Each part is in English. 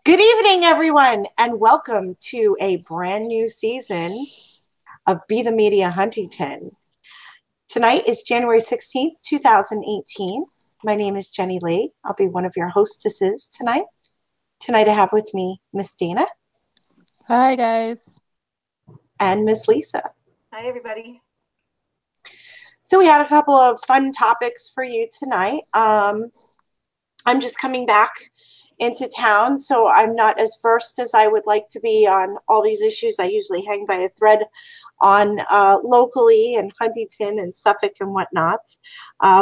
Good evening, everyone, and welcome to a brand new season of Be the Media Huntington. Tonight is January 16th, 2018. My name is Jenny Lee. I'll be one of your hostesses tonight. Tonight I have with me Miss Dana. Hi, guys. And Miss Lisa. Hi, everybody. So we had a couple of fun topics for you tonight. I'm just coming back into town, so I'm not as versed as I would like to be on all these issues. I usually hang by a thread on locally and Huntington and Suffolk and whatnot.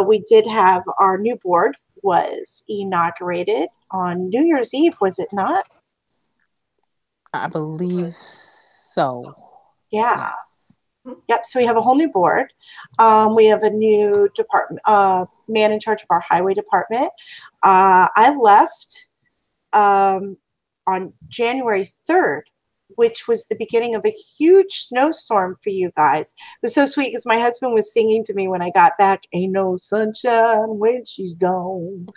We did have our new board was inaugurated on New Year's Eve, was it not? I believe so. Yeah. Yes. Yep. So we have a whole new board. We have a new department, man in charge of our highway department. I left on January 3rd, which was the beginning of a huge snowstorm for you guys. It was so sweet because my husband was singing to me when I got back, "Ain't no sunshine when she's gone."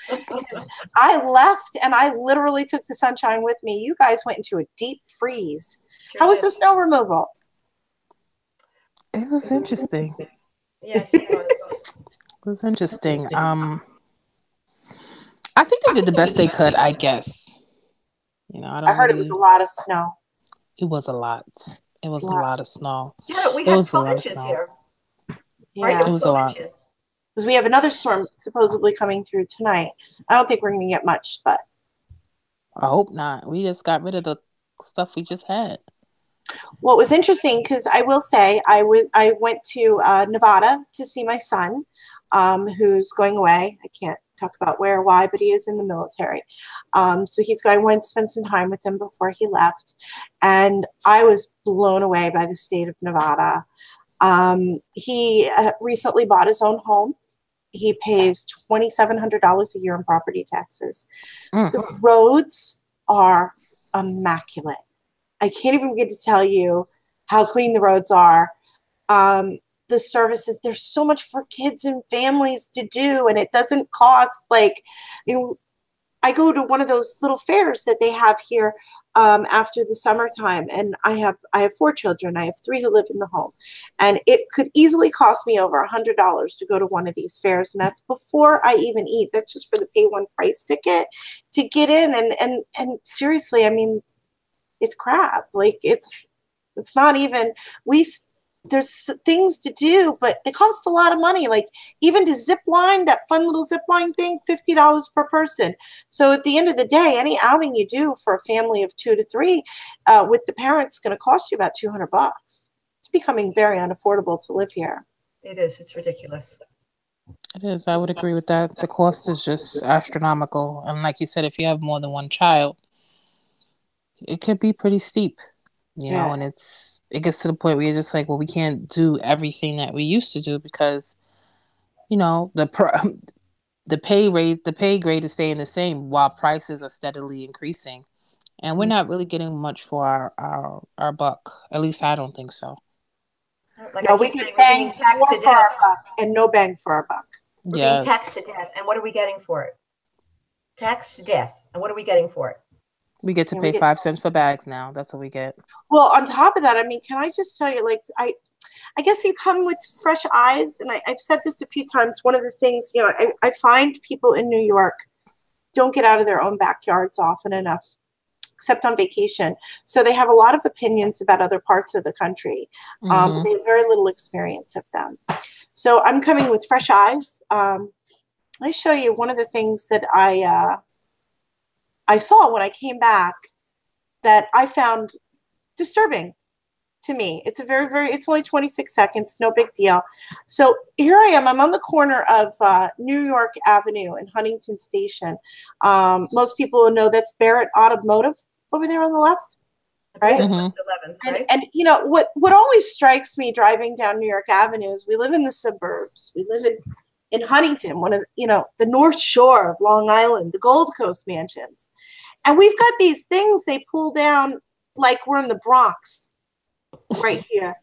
I left and I literally took the sunshine with me. You guys went into a deep freeze. How was the snow removal? It was interesting. Yes, it was. It was interesting. I think they did the best they could, I guess. I heard it was a lot of snow. It was a lot. It was a lot of snow. Yeah, we It had was a 12 lot of inches snow. here. Right? Yeah. It was a lot. Inches. Because we have another storm supposedly coming through tonight. I don't think we're going to get much, but I hope not. We just got rid of the stuff we just had. what was interesting, because I will say I went to Nevada to see my son, who's going away. I can't talk about where or why, but he is in the military. So he's going. I went to spend some time with him before he left, and I was blown away by the state of Nevada. He recently bought his own home. He pays $2,700 a year in property taxes. The roads are immaculate. I can't even begin to tell you how clean the roads are. The services, there's so much for kids and families to do, and it doesn't cost I go to one of those little fairs that they have here after the summertime, and I have 4 children. I have 3 who live in the home, and it could easily cost me over $100 to go to one of these fairs, and that's before I even eat. That's just for the pay one price ticket to get in, and seriously, I mean, it's crap. Like it's not even there's things to do, but it costs a lot of money. Like even to zip line, that fun little zip line thing, $50 per person. So at the end of the day, any outing you do for a family of 2 to 3 with the parents going to cost you about $200. It's becoming very unaffordable to live here. It is. It's ridiculous. It is. I would agree with that. The cost is just astronomical. And like you said, if you have more than one child, it could be pretty steep, and it gets to the point where you're just like, well, we can't do everything that we used to do because, the pay grade is staying the same while prices are steadily increasing. And we're not really getting much for our buck. At least I don't think so. Like no, we get banged more for our buck and no bang for our buck. We're being taxed to death. And what are we getting for it? Taxed to death. And what are we getting for it? We get to pay 5 cents for bags now. That's what we get. Well, on top of that, I mean, can I just tell you, like, I guess you come with fresh eyes, and I've said this a few times. One of the things, I find people in New York don't get out of their own backyards often enough, except on vacation. So they have a lot of opinions about other parts of the country. They have very little experience of them. So I'm coming with fresh eyes. Let me show you one of the things that I saw when I came back that I found disturbing to me. It's it's only 26 seconds, no big deal. So here I am, I'm on the corner of New York Avenue and Huntington Station. Most people know that's Barrett Automotive over there on the left, right? 11th, right? And what always strikes me driving down New York Avenue is we live in the suburbs. We live in Huntington, one of the North Shore of Long Island, the Gold Coast mansions. And we've got these things they pull down like we're in the Bronx right here.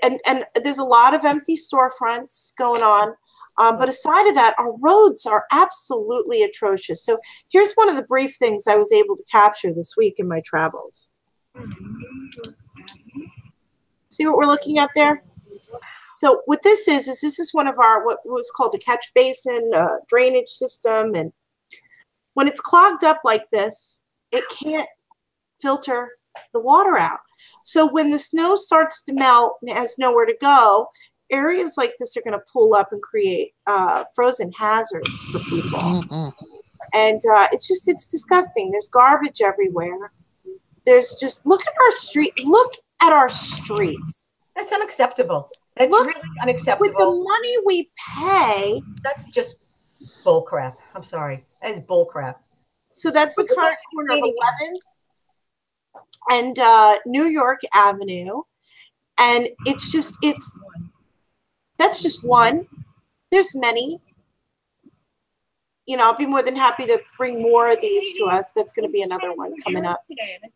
And there's a lot of empty storefronts going on. But aside of that, our roads are absolutely atrocious. So here's one of the brief things I was able to capture this week in my travels. See what we're looking at there? So what this is this is one of our, what was called a catch basin, drainage system. And when it's clogged up like this, it can't filter the water out. So when the snow starts to melt and it has nowhere to go, areas like this are going to pull up and create frozen hazards for people. And it's disgusting. There's garbage everywhere. There's just, look at our streets. That's unacceptable. That's really unacceptable. With the money we pay. That's just bull crap. I'm sorry. That is bull crap. So that's the current corner of 11th and New York Avenue. And that's just one. There's many. You know, I'll be more than happy to bring more of these to us. That's going to be another one coming up.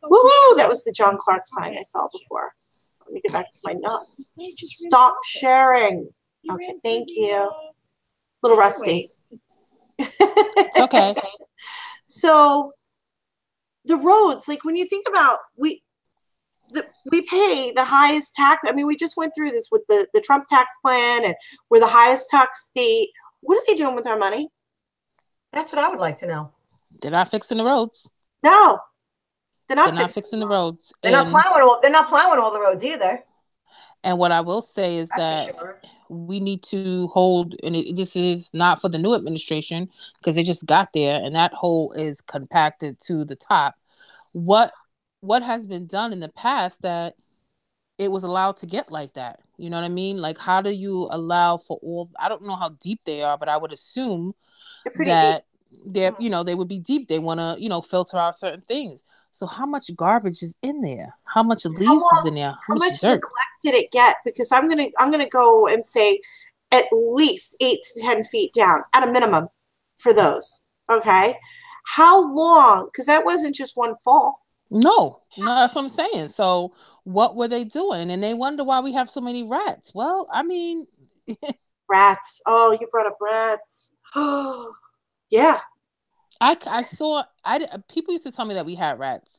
Woohoo! That was the John Clark sign I saw before. Let me get back to my note. Stop sharing. Okay, thank you. A little rusty. Okay. So the roads, like when you think about, we pay the highest tax. I mean, we just went through this with the Trump tax plan, and we're the highest tax state. What are they doing with our money? That's what I would like to know. They're not fixing the roads. No, they're not fixing the roads. They're not plowing all the roads either. And what I will say is that we need to hold, and this is not for the new administration because they just got there, and that hole is compacted to the top. What has been done in the past that it was allowed to get like that? You know what I mean? Like, how do you allow for all? I don't know how deep they are, but I would assume that they're, you know, they would be deep. They want to, you know, filter out certain things. So how much garbage is in there? How much leaves is in there? How much neglect did it get? Because I'm gonna go and say at least 8 to 10 feet down at a minimum for those. Okay, how long? Because that wasn't just one fall. No, that's what I'm saying. So what were they doing? And they wonder why we have so many rats. Well, I mean, rats. Oh, you brought up rats. Oh, yeah. I saw people used to tell me that we had rats.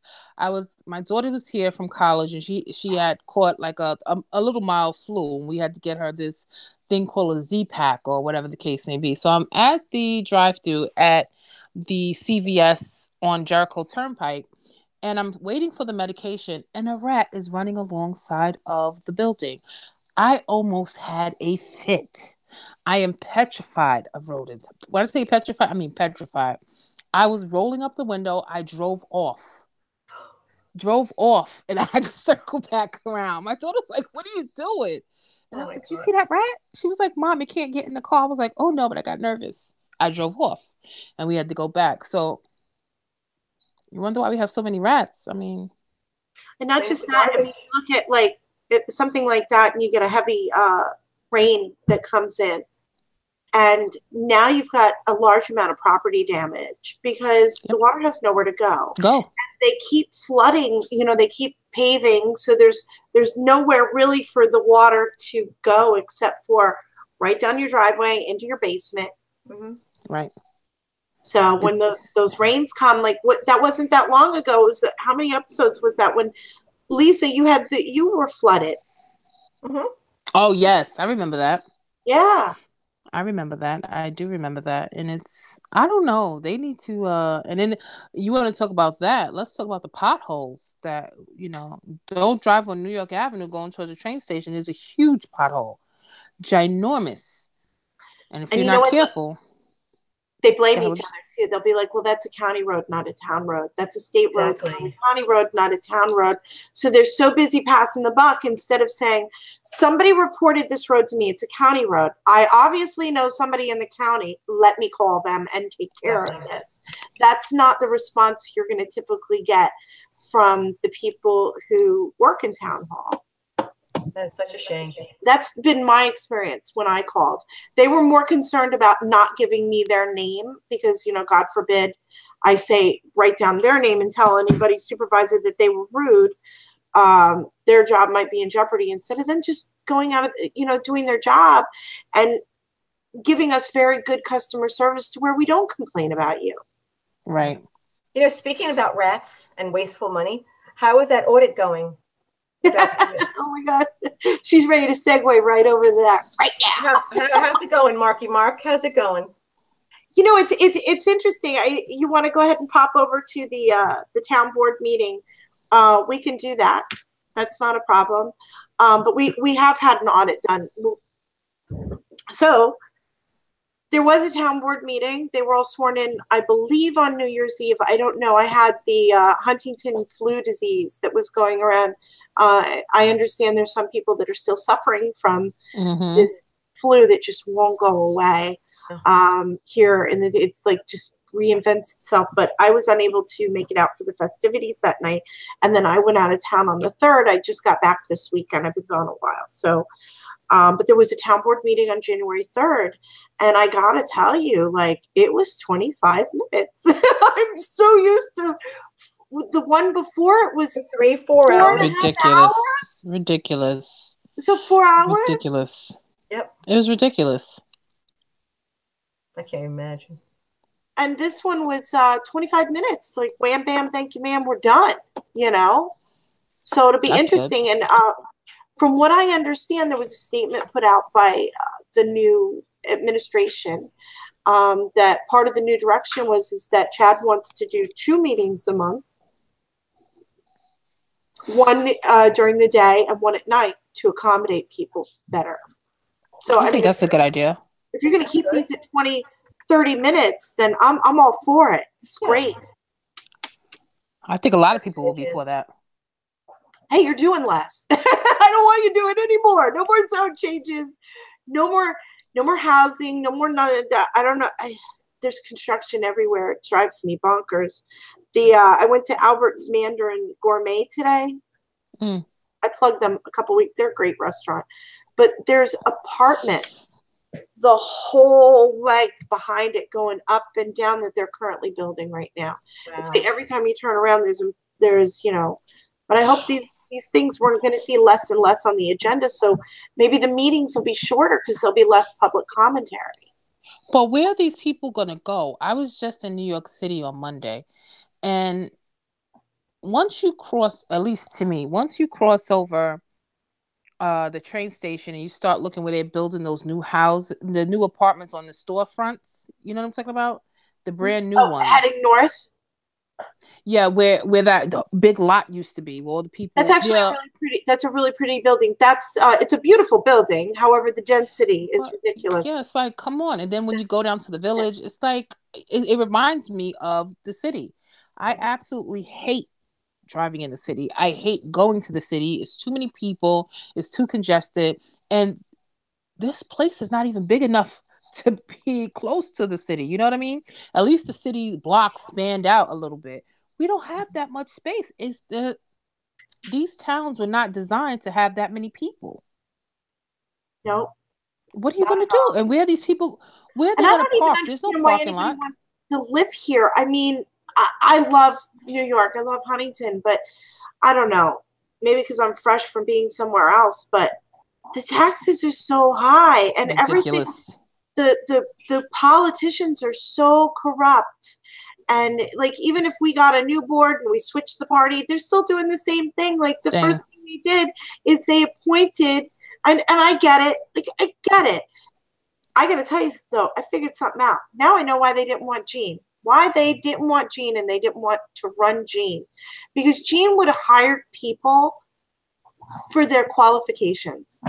My daughter was here from college, and she had caught like a little mild flu, and we had to get her this thing called a Z-Pack or whatever the case may be. So I'm at the drive-thru at the CVS on Jericho Turnpike, and I'm waiting for the medication, and a rat is running alongside of the building. I almost had a fit. I am petrified of rodents. When I say petrified, I mean petrified. I was rolling up the window. I drove off, and I had to circle back around. My daughter's like, "What are you doing?" And I was like, "Do you see that rat?" She was like, "Mom, it can't get in the car." I was like, "Oh no," but I got nervous. I drove off, and we had to go back. So you wonder why we have so many rats. I mean, and not just that. If you look at like something like that, and you get a heavy rain that comes in, and now you've got a large amount of property damage because the water has nowhere to go. And they keep flooding. You know, they keep paving, so there's nowhere really for the water to go except for right down your driveway into your basement. Mm-hmm. Right. So when those rains come, like that wasn't that long ago. It was, how many episodes was that when Lisa, you were flooded? Mm-hmm. Oh yes, I remember that. Yeah, I remember that. I do remember that, and I don't know. They need to. And then you want to talk about that? Let's talk about the potholes. That, you know, don't drive on New York Avenue going towards the train station. There's a huge pothole, ginormous, and if you're not careful. They blame each other too. They'll be like, well, that's a county road, not a town road. That's a state road, not a county road, not a town road. So they're so busy passing the buck instead of saying, somebody reported this road to me. It's a county road. I obviously know somebody in the county. Let me call them and take care of this. That's not the response you're going to typically get from the people who work in town hall. That's such a shame. That's been my experience when I called. They were more concerned about not giving me their name because, you know, God forbid I say, write down their name and tell anybody supervisor that they were rude. Their job might be in jeopardy instead of them just going out of, you know, doing their job. And giving us very good customer service to where we don't complain about you. Right. You know, speaking about rats and wasteful money, how is that audit going? Oh my God. She's ready to segue right over that right now. How's it going, Marky Mark? How's it going? You know, it's interesting. You want to go ahead and pop over to the town board meeting. We can do that. That's not a problem. But we have had an audit done. So there was a town board meeting. They were all sworn in, I believe, on New Year's Eve. I don't know. I had the Huntington flu disease that was going around. I understand there's some people that are still suffering from this flu that just won't go away here. And it's like just reinvents itself. But I was unable to make it out for the festivities that night. And then I went out of town on the 3rd. I just got back this weekend. I've been gone a while. So but there was a town board meeting on January 3rd, and I gotta tell you, like, it was 25 minutes. I'm so used to the one before it was 3-4 hours. Ridiculous. So 4 hours? Ridiculous. Yep. It was ridiculous. I can't imagine. And this one was 25 minutes. Like, wham, bam, thank you, ma'am, we're done, you know? So it'll be interesting. Good. And from what I understand, there was a statement put out by the new administration that part of the new direction is that Chad wants to do 2 meetings a month, one during the day and one at night to accommodate people better. So I think that's a good idea. If you're going to keep these at 20, 30 minutes, then I'm all for it. It's great. I think a lot of people will be for that. Hey, you're doing less. I don't want you doing anymore. No more zone changes. No more housing. No more none of that. I don't know. There's construction everywhere. It drives me bonkers. I went to Albert's Mandarin Gourmet today. I plugged them a couple weeks. They're a great restaurant. But there's apartments the whole length behind it going up and down that they're currently building right now. Wow. It's like every time you turn around, there's you know, but I hope these things we're going to see less and less on the agenda. So maybe the meetings will be shorter because there'll be less public commentary. But where are these people going to go? I was just in New York City on Monday. And once you cross, at least to me, once you cross over the train station and you start looking where they're building those new houses, the new apartments on the storefronts, you know what I'm talking about? The brand new ones. Heading north? Yeah, where that big lot used to be, where all the people. That's actually really pretty. That's a really pretty building. That's it's a beautiful building. However, the density is ridiculous. Yeah, it's like, come on. And then when you go down to the village, it's like it reminds me of the city. I absolutely hate driving in the city. I hate going to the city. It's too many people. It's too congested, and this place is not even big enough to be close to the city. You know what I mean? At least the city blocks spanned out a little bit. We don't have that much space. These towns were not designed to have that many people. No. What are you going to do? And where are these people? Where are they going to park? There's no parking lot. To live here. I mean, I love New York. I love Huntington, but I don't know. Maybe because I'm fresh from being somewhere else, but the taxes are so high and ridiculous. Everything. The politicians are so corrupt. And like, even if we got a new board and we switched the party, they're still doing the same thing. Like the first thing they did is they appointed, and I get it. Like, I get it. I got to tell you though, I figured something out. Now I know why they didn't want Gene. Why they didn't want Gene and they didn't want to run Gene. Because Gene would have hired people for their qualifications.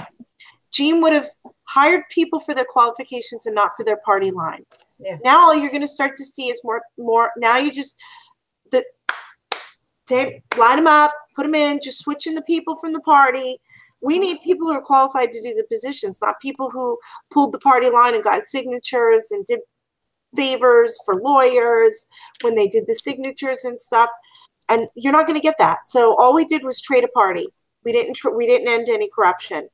Gene would have hired people for their qualifications and not for their party line. Yeah. Now all you're going to start to see is more. Now you just line them up, put them in, just switching the people from the party. We need people who are qualified to do the positions, not people who pulled the party line and got signatures and did favors for lawyers when they did the signatures and stuff. And you're not going to get that. So all we did was trade a party. We didn't end any corruption.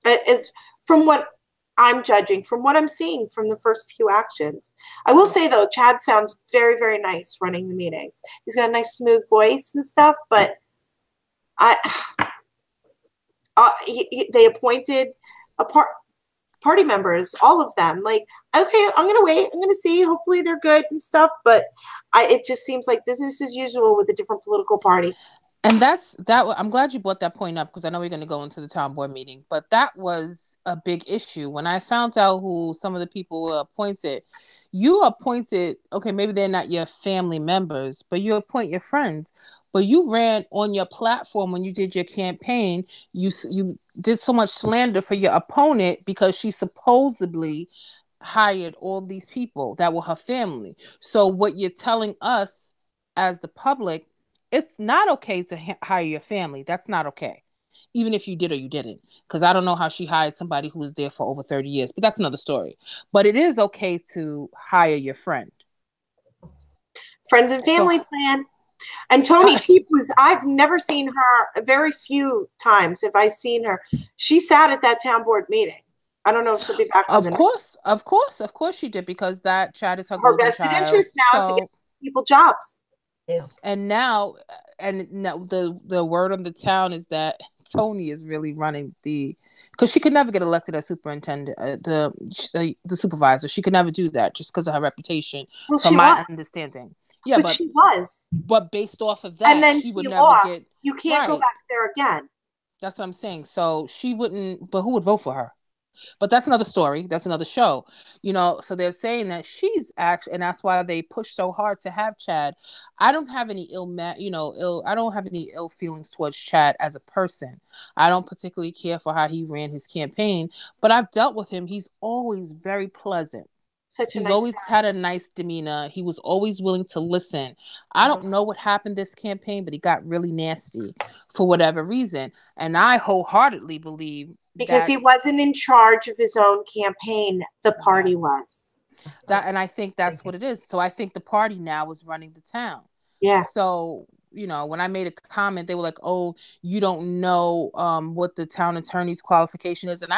As from what I'm judging, from what I'm seeing from the first few actions. I will say though, Chad sounds very, very nice running the meetings. He's got a nice smooth voice and stuff, but they appointed party members, all of them. Like, okay, I'm gonna wait. I'm gonna see. Hopefully they're good and stuff. But it just seems like business as usual with a different political party. And that's that. I'm glad you brought that point up because I know we're going to go into the town board meeting. But that was a big issue when I found out who some of the people were appointed. You appointed, okay, maybe they're not your family members, but you appoint your friends. But you ran on your platform when you did your campaign. You did so much slander for your opponent because she supposedly hired all these people that were her family. So what you're telling us as the public, it's not okay to hire your family. That's not okay. Even if you did or you didn't. Because I don't know how she hired somebody who was there for over 30 years, but that's another story. But it is okay to hire your friend. Friends and family plan. And Tony Teep I've never seen her, very few times have I seen her. She sat at that town board meeting. I don't know if she'll be back. Of course she did, because that child is her vested interest now is to get people jobs. Yeah. And now the word on the town is that Tony is really running because she could never get elected as superintendent, the supervisor. She could never do that just because of her reputation. Well, from my understanding. Yeah, but she was. But based off of that, and then she would never lost. get. You can't go back there again. That's what I'm saying. So she wouldn't. But who would vote for her? But that's another story. That's another show. So they're saying that she's actually, and that's why they push so hard to have Chad. I don't have any I don't have any ill feelings towards Chad as a person. I don't particularly care for how he ran his campaign, but I've dealt with him. He's always very pleasant. He's always had a nice demeanor. He was always willing to listen. I don't know what happened this campaign, but he got really nasty for whatever reason. And I wholeheartedly believe because he wasn't in charge of his own campaign. The party was. And I think that's what it is. So I think the party now is running the town. Yeah. So, when I made a comment, they were like, "Oh, you don't know what the town attorney's qualification is." And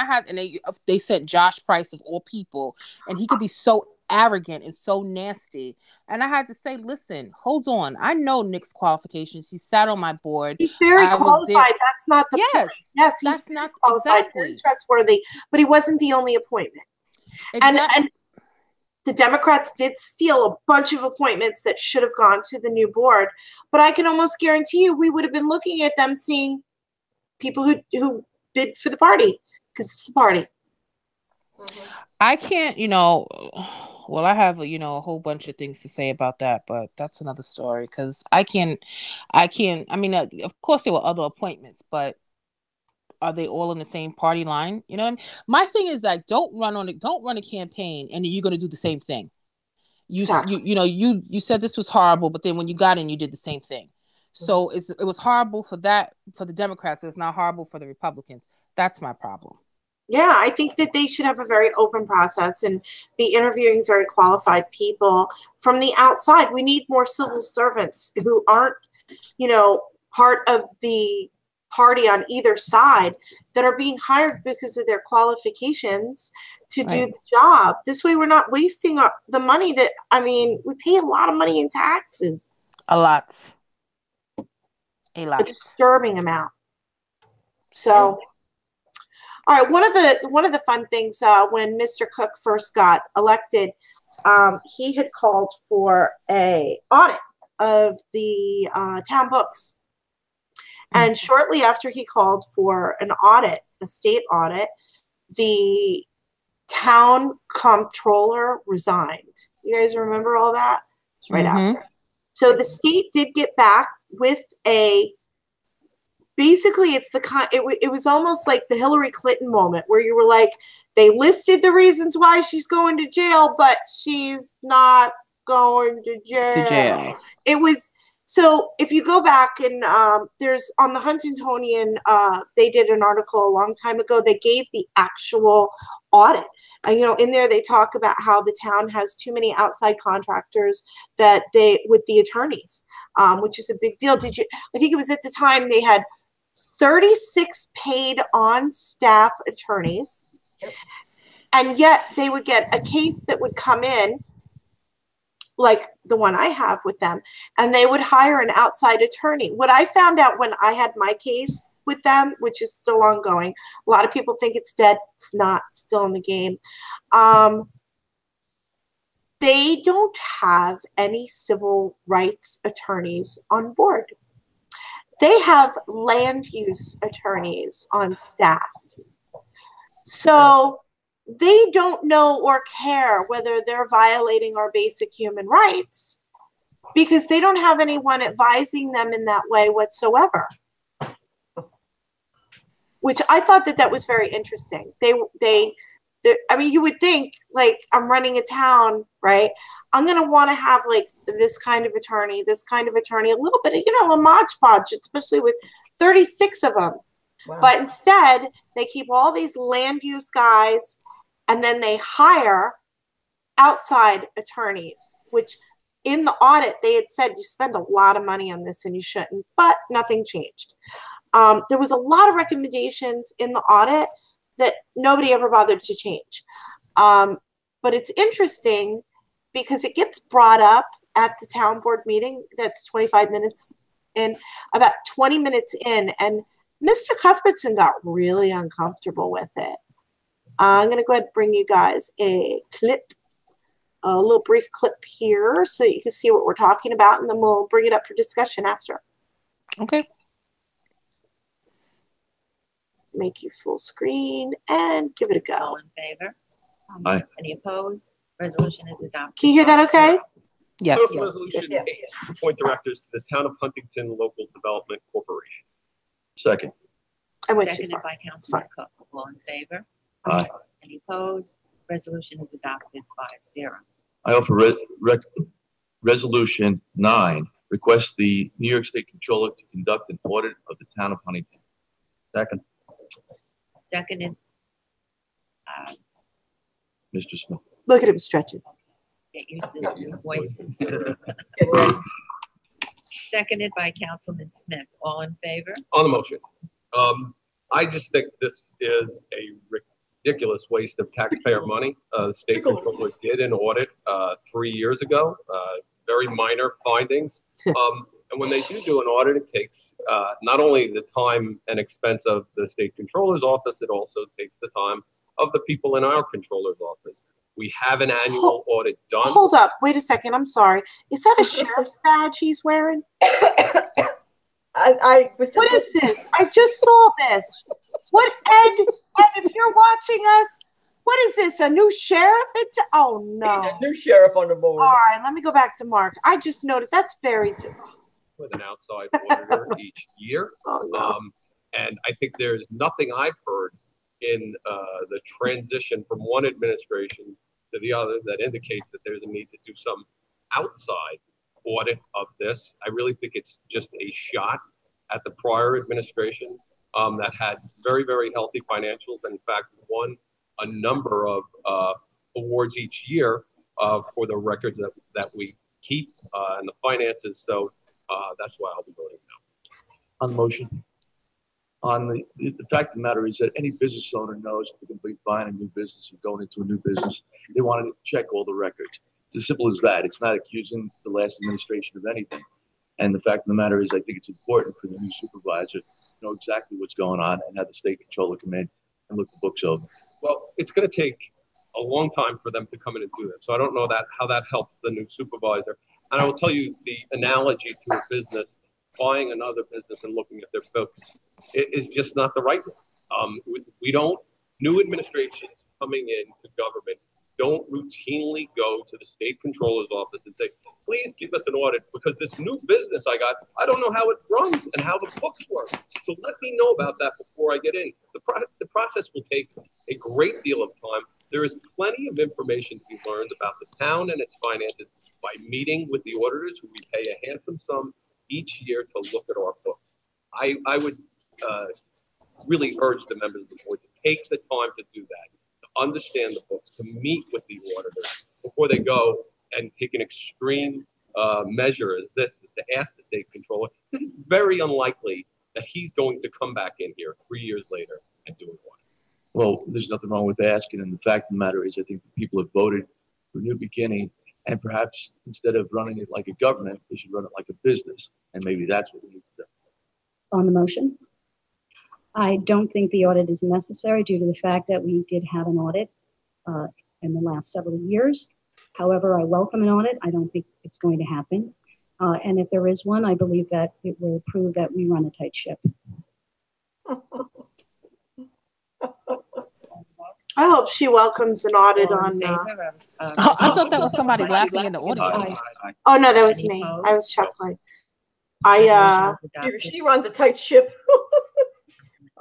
they sent Josh Price of all people, and he could be so arrogant and so nasty. And I had to say, listen, hold on. I know Nick's qualifications. He sat on my board. He's very qualified. That's not the point. Yes, he's not qualified, very trustworthy, but he wasn't the only appointment. Exactly. And the Democrats did steal a bunch of appointments that should have gone to the new board, but I can almost guarantee you we would have been looking at them seeing people who bid for the party because it's a party. I can't, well, I have a whole bunch of things to say about that, but that's another story because I mean, of course there were other appointments, but are they all in the same party line? You know what I mean? My thing is that don't run a campaign and you're going to do the same thing. You said this was horrible, but then when you got in, you did the same thing. So it was horrible for the Democrats, but it's not horrible for the Republicans. That's my problem. Yeah, I think that they should have a very open process and be interviewing very qualified people from the outside. We need more civil servants who aren't, part of the party on either side that are being hired because of their qualifications to do the job. This way we're not wasting the money we pay a lot of money in taxes. A lot. A disturbing amount. So, all right, one of the fun things when Mr. Cook first got elected, he had called for an audit of the town books. And shortly after he called for an audit, a state audit, the town comptroller resigned. You guys remember all that? It's right after. So the state did get back with basically it's it was almost like the Hillary Clinton moment where you were like, they listed the reasons why she's going to jail, but she's not going to jail. It was. So if you go back and there's on the Huntingtonian, they did an article a long time ago. They gave the actual audit. In there they talk about how the town has too many outside contractors with the attorneys, which is a big deal. I think it was at the time they had 36 paid on staff attorneys, and yet they would get a case that would come in like the one I have with them, and they would hire an outside attorney. What I found out when I had my case with them, which is still ongoing, a lot of people think it's dead. It's not, still in the game. They don't have any civil rights attorneys on board. They have land use attorneys on staff. So they don't know or care whether they're violating our basic human rights because they don't have anyone advising them in that way whatsoever. Which I thought that was very interesting. I mean, you would think, like, I'm running a town, right? I'm going to want to have, like, this kind of attorney, a little bit of, a Mod Podge, especially with 36 of them. Wow. But instead, they keep all these land use guys, and then they hire outside attorneys, which in the audit, they had said you spend a lot of money on this and you shouldn't, but nothing changed. There was a lot of recommendations in the audit that nobody ever bothered to change. But it's interesting because it gets brought up at the town board meeting that's 25 minutes in, about 20 minutes in, and Mr. Cuthbertson got really uncomfortable with it. I'm going to go ahead and bring you guys a clip, a little brief clip here so that you can see what we're talking about, and then we'll bring it up for discussion after. Okay. Make you full screen and give it a go. All in favor? Aye. Any opposed? Resolution is adopted. Can you hear that okay? Yes. Resolution 8, appoint directors to the Town of Huntington Local Development Corporation. Second. I went too Seconded far. by Councilman Cook. All in favor? Aye. Any opposed? Resolution is adopted 5-0. I offer Resolution 9, request the New York State Controller to conduct an audit of the Town of Huntington. Second. Seconded. Mr. Smith. Look at him stretching. Get used to the voices. Seconded by Councilman Smith. All in favor? On the motion, I just think this is a ridiculous waste of taxpayer money. The state controller did an audit 3 years ago, very minor findings. And when they do an audit, it takes not only the time and expense of the state controller's office, it also takes the time of the people in our controller's office. We have an annual audit done. Hold up. Wait a second. I'm sorry. Is that a sheriff's badge he's wearing? I was just What is this? I just saw this. What, Ed, if you're watching us, what is this? A new sheriff? Oh, no. He's a new sheriff on the board. All right. Let me go back to Mark. I just noticed that's very with an outside auditor each year. Oh, no. And I think there's nothing I've heard in the transition from one administration to the other that indicates that there's a need to do some outside audit of this. I really think it's just a shot at the prior administration that had very, very healthy financials, and in fact won a number of awards each year for the records that we keep and the finances. So that's why I'll be voting no. On the motion. On the fact of the matter is that any business owner knows if they're going to be buying a new business or going into a new business, they want to check all the records. It's as simple as that. It's not accusing the last administration of anything. And the fact of the matter is, I think it's important for the new supervisor to know exactly what's going on and have the state controller come in and look the books over. Well, it's going to take a long time for them to come in and do that. So I don't know how that helps the new supervisor. And I will tell you the analogy to a business, buying another business and looking at their books, it is just not the right one. We don't, new administrations coming into government don't routinely go to the state controller's office and say, please give us an audit because this new business I got, I don't know how it runs and how the books work. So let me know about that before I get in. The process will take a great deal of time. There is plenty of information to be learned about the town and its finances by meeting with the auditors who we pay a handsome sum each year to look at our books. I would really urge the members of the board to take the time to do that, to understand the books, to meet with the auditors before they go and take an extreme measure as this, is to ask the state controller. This is very unlikely that he's going to come back in here 3 years later and do an audit. Well, there's nothing wrong with asking. And the fact of the matter is, I think the people have voted for a new beginning. And perhaps instead of running it like a government, they should run it like a business. And maybe that's what we need to do. On the motion, I don't think the audit is necessary due to the fact that we did have an audit in the last several years. However, I welcome an audit. I don't think it's going to happen. And if there is one, I believe that it will prove that we run a tight ship. I hope she welcomes an audit All on. in favor of, I thought that was somebody laughing in the audience. Oh no, that was Any me. opposed? I was chuckling. resolution is adopted. She runs a tight ship.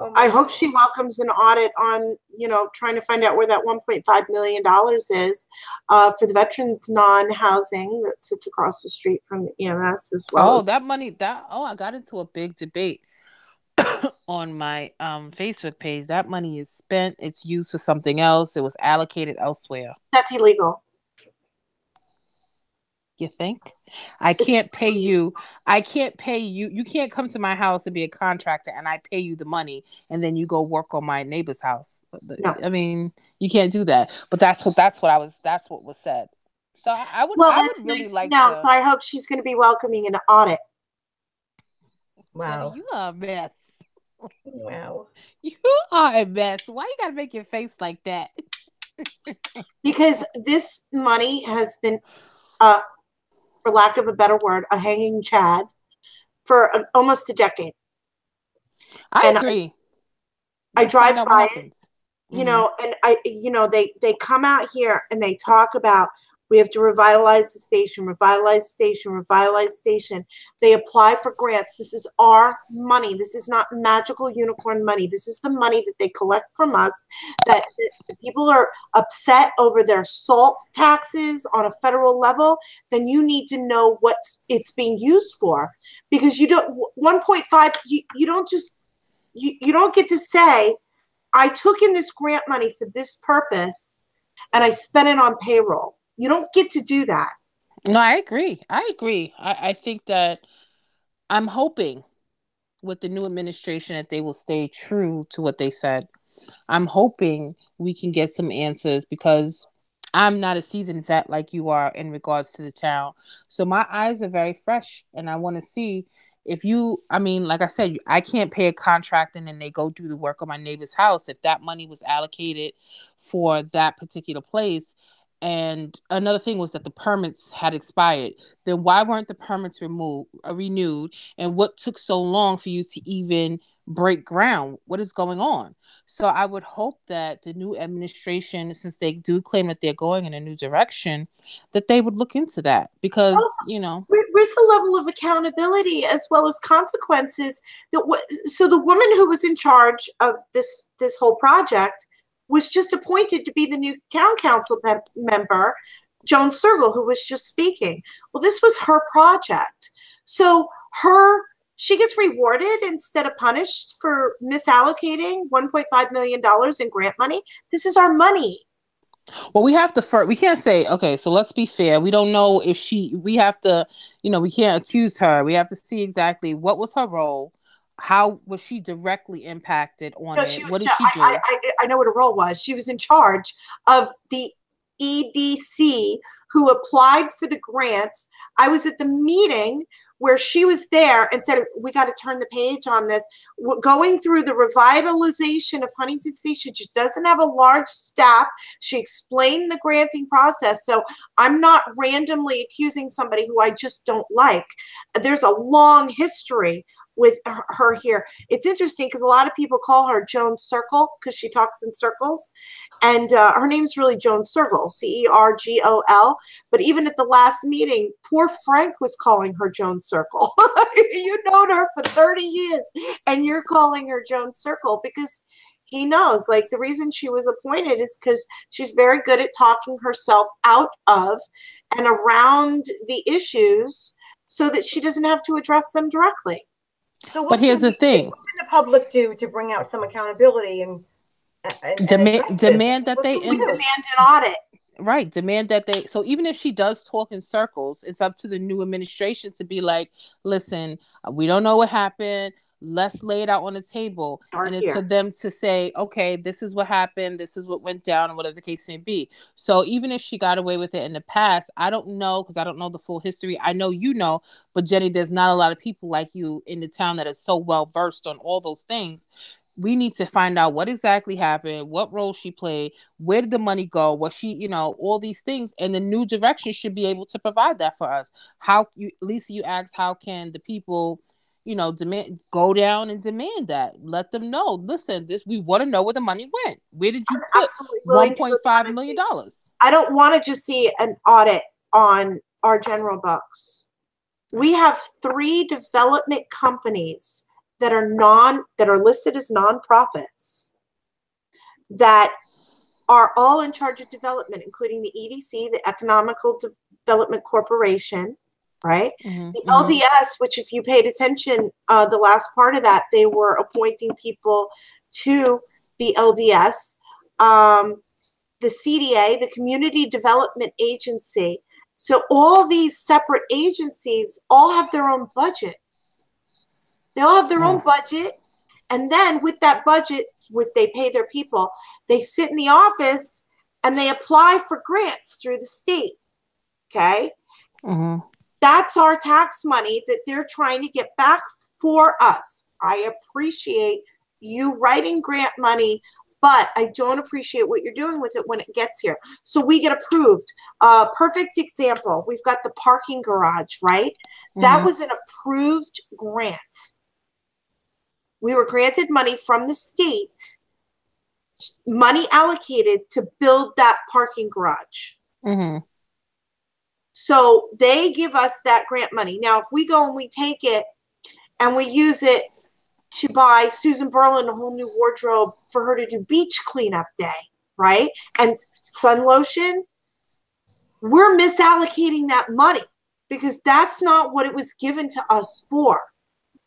Oh my I hope God. she welcomes an audit on, trying to find out where that $1.5 million is for the veterans non-housing that sits across the street from the EMS as well. Oh, that money, I got into a big debate on my Facebook page. That money is spent. It's used for something else. It was allocated elsewhere. That's illegal. You think? I can't pay you. I can't pay you. You can't come to my house and be a contractor and I pay you the money and then you go work on my neighbor's house. No. I mean, you can't do that. But that's what was said. So I would really nice. like No, to. so I hope she's going to be welcoming an audit. Wow. Jenny, you are a mess. Wow. You are a mess. Why you gotta make your face like that? Because this money has been, for lack of a better word, a hanging chad for almost a decade. I And agree. I Let's drive find out by what it, happens. and they come out here and they talk about we have to revitalize the station. They apply for grants. This is our money. This is not magical unicorn money. This is the money that they collect from us that people are upset over their salt taxes on a federal level. Then you need to know what it's being used for, because you don't 1.5. You don't just you don't get to say, I took in this grant money for this purpose and I spent it on payroll. You don't get to do that. No, I agree. I think that I'm hoping with the new administration that they will stay true to what they said. I'm hoping we can get some answers because I'm not a seasoned vet like you are in regards to the town. So my eyes are very fresh and I want to see if like I said, I can't pay a contract and then they go do the work on my neighbor's house. If that money was allocated for that particular place, and another thing was that the permits had expired, then why weren't the permits renewed? And what took so long for you to even break ground? What is going on? So I would hope that the new administration, since they do claim that they're going in a new direction, that they would look into that because, Also, where's the level of accountability as well as consequences? So the woman who was in charge of this whole project was just appointed to be the new town council member, Joan Sergel, who was just speaking. Well, this was her project. So she gets rewarded instead of punished for misallocating $1.5 million in grant money. This is our money. Well, we can't say, okay, so let's be fair. We don't know if we have to, we can't accuse her. We have to see exactly what was her role. How was she directly impacted on it? What did she do? I know what her role was. She was in charge of the EDC who applied for the grants. I was at the meeting where she was there and said, we got to turn the page on this. We're going through the revitalization of Huntington Station. She doesn't have a large staff. She explained the granting process. So I'm not randomly accusing somebody who I just don't like. There's a long history with her here. It's interesting because a lot of people call her Joan Circle because she talks in circles. And her name's really Joan Sergel, Cergol. But even at the last meeting, poor Frank was calling her Joan Circle. You've known her for 30 years and you're calling her Joan Circle because he knows, like, the reason she was appointed is because she's very good at talking herself out of and around the issues so that she doesn't have to address them directly. So But here's the thing. What can the public do to bring out some accountability and demand that they We demand an audit. Right. Demand that so even if she does talk in circles, it's up to the new administration to be like, listen, we don't know what happened. let's lay it out on the table. Start and it's for here. them to say, okay, this is what happened, this is what went down, whatever the case may be. So even if she got away with it in the past, I don't know, because I don't know the full history. I know you know, but Jenny, there's not a lot of people like you in the town that are so well versed on all those things. We need to find out what exactly happened, what role she played, where did the money go, what she, you know, all these things. And the new direction should be able to provide that for us. How you, Lisa, you asked, how can the people, you know, go down and demand that? Let them know, listen, we want to know where the money went. Where did you put $1.5 million? I don't want to just see an audit on our general books. We have 3 development companies that are listed as nonprofits that are all in charge of development, including the EDC, the Economical Development Corporation, right? The LDS, which if you paid attention, the last part of that, they were appointing people to the LDS, the CDA, the Community Development Agency. So all these separate agencies all have their own budget. They all have their own budget. And then with that budget, they pay their people, they sit in the office and they apply for grants through the state. Okay. That's our tax money that they're trying to get back for us. I appreciate you writing grant money, but I don't appreciate what you're doing with it when it gets here. So we get approved. Perfect example. We've got the parking garage, right? That was an approved grant. We were granted money from the state, money allocated to build that parking garage. So they give us that grant money. Now, if we go and we take it and we use it to buy Susan Berlin a whole new wardrobe for her to do beach cleanup day, right? And sun lotion, we're misallocating that money because that's not what it was given to us for.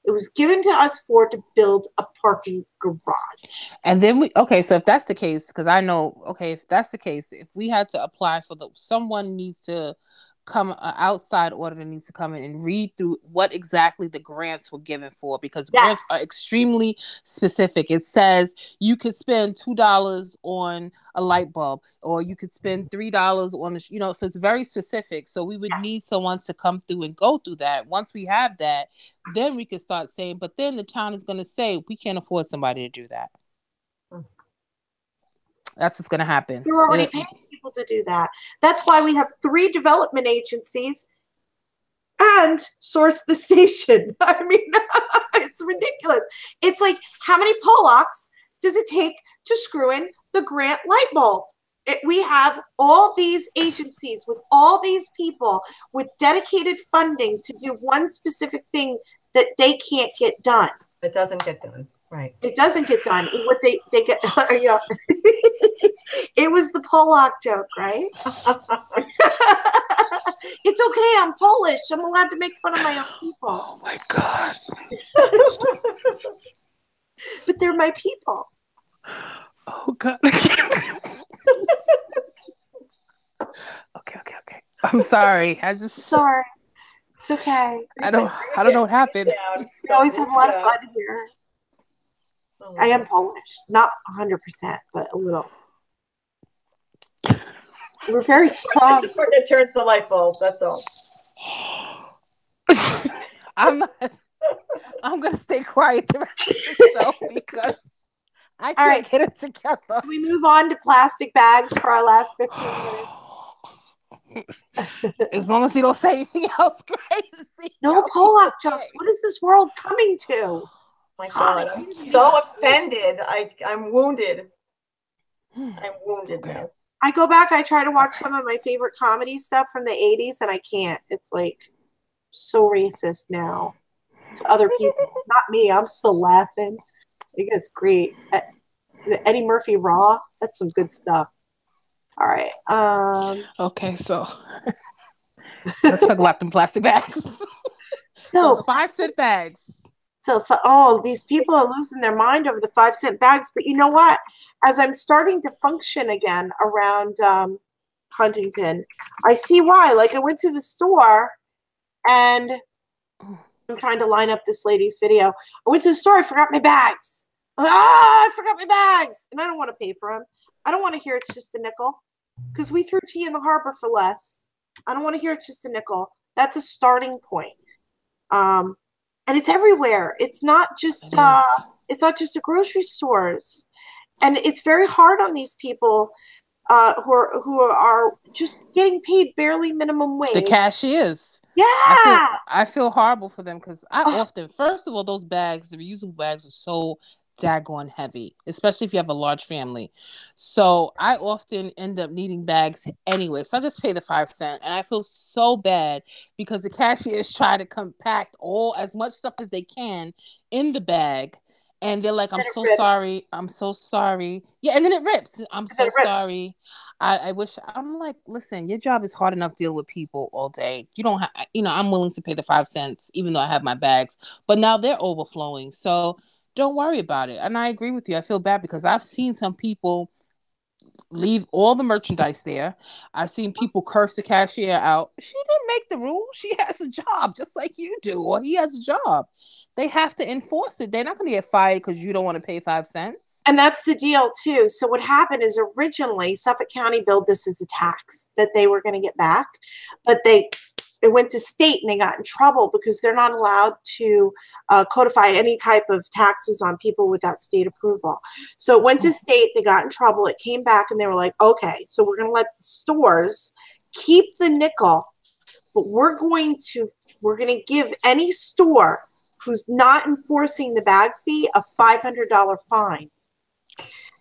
It was given to us to build a parking garage. And then so if that's the case, because I know, if that's the case, if we had to apply for someone needs to come, outside auditor needs to come in and read through what exactly the grants were given for, because grants are extremely specific. It says you could spend $2 on a light bulb, or you could spend $3 on so it's very specific. So we would need someone to come through and go through that. Once we have that, then we can start saying, but then the town is going to say, we can't afford somebody to do that. That's what's going to happen. They're already paying people to do that. That's why we have 3 development agencies and Source the Station. I mean, it's ridiculous. It's like, how many Pollocks does it take to screw in the grant light bulb? We have all these agencies with all these people with dedicated funding to do one specific thing that they can't get done. It doesn't get done. Right. It doesn't get done. What they get, it was the Pollock joke, right? It's okay. I'm Polish. I'm allowed to make fun of my own people. Oh my God. But they're my people. Oh God. Okay. I'm sorry. Sorry. It's okay. I don't know what happened. We always have a lot of fun here. I am Polish, not 100%, but a little. We're very strong. It turns the light bulb. That's all. I'm gonna stay quiet the rest of the show because I can't get it together. Can we move on to plastic bags for our last 15 minutes? As long as you don't say anything else crazy. No Pollock jokes. What is this world coming to? My God, I'm so offended. I'm wounded. I'm wounded now. I go back, I try to watch some of my favorite comedy stuff from the 80s, and I can't. It's like so racist now to other people. Not me. I'm still laughing. I think it's great. Eddie Murphy Raw, that's some good stuff. All right. Okay, so let's talk about them plastic bags. So 5-cent bags. So, these people are losing their mind over the 5-cent bags. But you know what? As I'm starting to function again around Huntington, I see why. Like, I went to the store and I'm trying to line up this lady's video. I went to the store. I forgot my bags. I forgot my bags. And I don't want to pay for them. I don't want to hear it's just a nickel because we threw tea in the harbor for less. I don't want to hear it's just a nickel. That's a starting point. And it's everywhere. It's not just the grocery stores. And it's very hard on these people who are just getting paid barely minimum wage. The cashiers. Yeah. I feel horrible for them because I often, first of all, those bags, the reusable bags are so daggone heavy, especially if you have a large family. So I often end up needing bags anyway. So I just pay the 5 cents, and I feel so bad because the cashiers try to compact as much stuff as they can in the bag. And they're like, I'm so sorry. I'm so sorry. Yeah, and then it rips. I'm so sorry. I wish. I'm like, listen, your job is hard enough dealing with people all day. You don't have, I'm willing to pay the 5 cents, even though I have my bags. But now they're overflowing. So don't worry about it. And I agree with you. I feel bad because I've seen some people leave all the merchandise there. I've seen people curse the cashier out. She didn't make the rule. She has a job just like you do, or he has a job. They have to enforce it. They're not going to get fired because you don't want to pay 5 cents. And that's the deal too. So what happened is originally Suffolk County billed this as a tax that they were going to get back, but it went to state and they got in trouble because they're not allowed to codify any type of taxes on people without state approval. So it went to state, they got in trouble, it came back and they were like, okay, so we're going to let the stores keep the nickel, but we're going to give any store who's not enforcing the bag fee a $500 fine.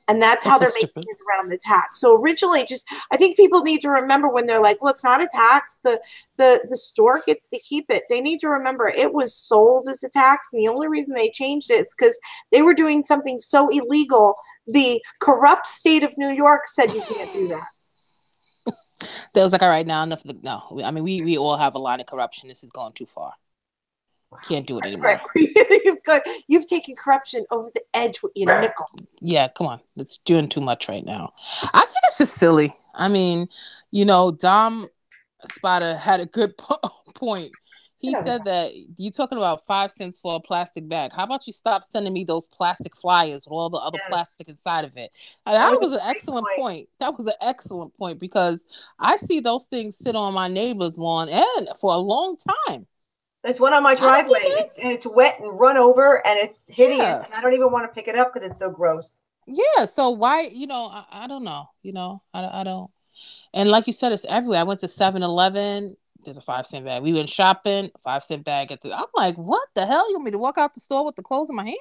And that's how they're making it around the tax. So originally, I think people need to remember when they're like, well, it's not a tax. The store gets to keep it. They need to remember it was sold as a tax. And the only reason they changed it is because they were doing something so illegal. The corrupt state of New York said you can't do that. They was like, all right, now enough. No, I mean, we all have a lot of corruption. This is going too far. Can't do it anymore. You've taken corruption over the edge with your nickel. Yeah, come on. It's doing too much right now. I think it's just silly. I mean, Dom Spada had a good point. He said that you're talking about 5 cents for a plastic bag. How about you stop sending me those plastic flyers with all the other plastic inside of it? That was an excellent point. That was an excellent point because I see those things sit on my neighbor's lawn and for a long time. There's one on my driveway, and it's wet and run over, and it's hideous, and I don't even want to pick it up because it's so gross. Yeah, so why, I don't know, I don't. And like you said, it's everywhere. I went to 7-Eleven, there's a 5 cent bag. We went shopping, 5 cent bag. I'm like, what the hell? You want me to walk out the store with the clothes in my hand?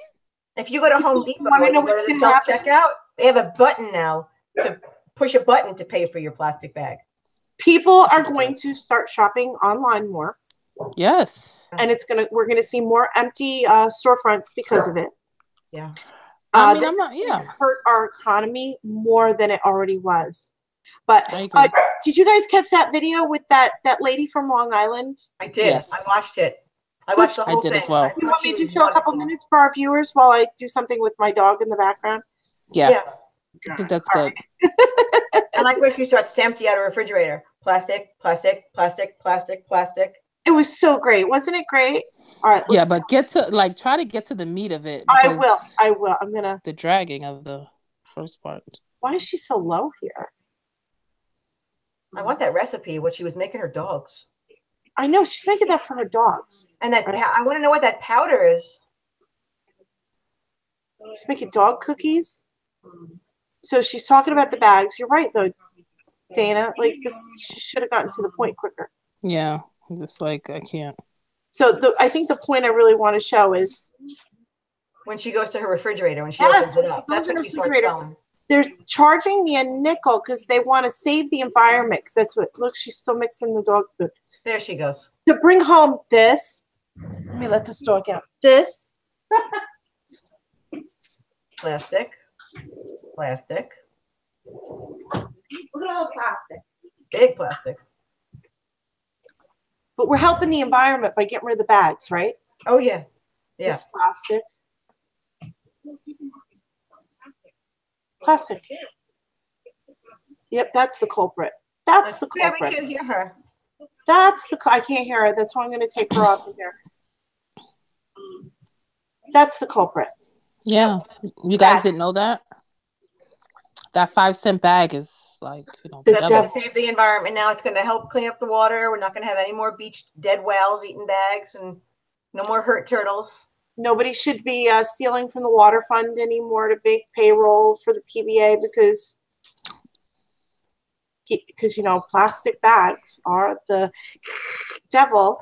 If you go to Home Depot, you go to the self-checkout, they have a button now to push a button to pay for your plastic bag. People are going to start shopping online more. Yes. And we're gonna see more empty storefronts because of it. Yeah. I mean, hurt our economy more than it already was. But did you guys catch that video with that lady from Long Island? I did. Yes. I watched it. I watched the whole thing. I did as well. You want me to show a couple minutes for our viewers while I do something with my dog in the background? Yeah. I think that's good. Right. I like where she starts to empty out a refrigerator. Plastic, plastic, plastic, plastic, plastic. It was so great. Wasn't it great? All right. Yeah, but try to get to the meat of it. I will. I'm going to. The dragging of the first part. Why is she so low here? I want that recipe, what she was making her dogs. I know. She's making that for her dogs. And that I want to know what that powder is. She's making dog cookies. So she's talking about the bags. You're right, though, Dana. Like, this, she should have gotten to the point quicker. Yeah. Just like I can't. So I think the point I really want to show is when she goes to her refrigerator, when she opens it up. That's what she starts selling. They're charging me a nickel because they want to save the environment. Because that's what. Look, she's still mixing the dog food. There she goes. To bring home this. Let me let this dog out. This. Plastic. Plastic. Look at all the plastic. Big plastic. But we're helping the environment by getting rid of the bags, right? Oh, yeah. Yeah. This plastic. Plastic. Yep, that's the culprit. That's the culprit. We can't hear her. I can't hear her. That's why I'm going to take her off of here. That's the culprit. Yeah. You guys didn't know that? That 5-cent bag is like, The That's devil. going to save the environment. Now it's going to help clean up the water. We're not going to have any more beach dead whales eating bags and no more hurt turtles. Nobody should be stealing from the water fund anymore to make payroll for the PBA because plastic bags are the devil